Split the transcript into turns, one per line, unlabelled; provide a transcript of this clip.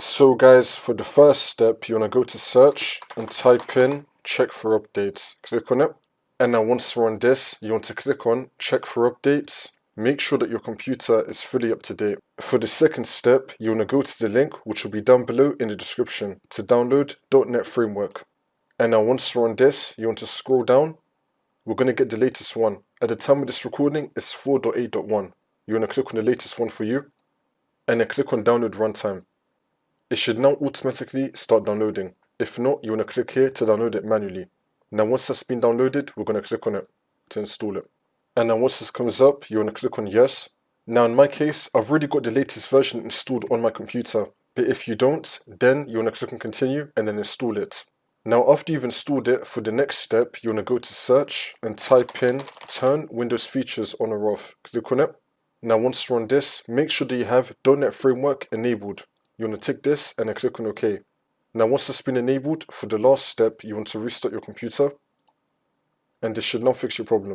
So guys, for the first step, you want to go to search and type in check for updates. Click on it. And now once we're on this, you want to click on check for updates. Make sure that your computer is fully up to date. For the second step, you want to go to the link which will be down below in the description to download .NET Framework. And now once we're on this, you want to scroll down. We're going to get the latest one. At the time of this recording, it's 4.8.1. You want to click on the latest one for you. And then click on download runtime. It should now automatically start downloading. If not, you want to click here to download it manually. Now once that's been downloaded, we're going to click on it to install it. And now once this comes up, you want to click on yes. Now in my case, I've already got the latest version installed on my computer. But if you don't, then you want to click on continue and then install it. Now after you've installed it, for the next step, you want to go to search and type in turn Windows features on or off. Click on it. Now once you're on this, make sure that you have .NET Framework enabled. You want to tick this and then click on OK. Now once that's been enabled, for the last step, you want to restart your computer. And this should now fix your problem.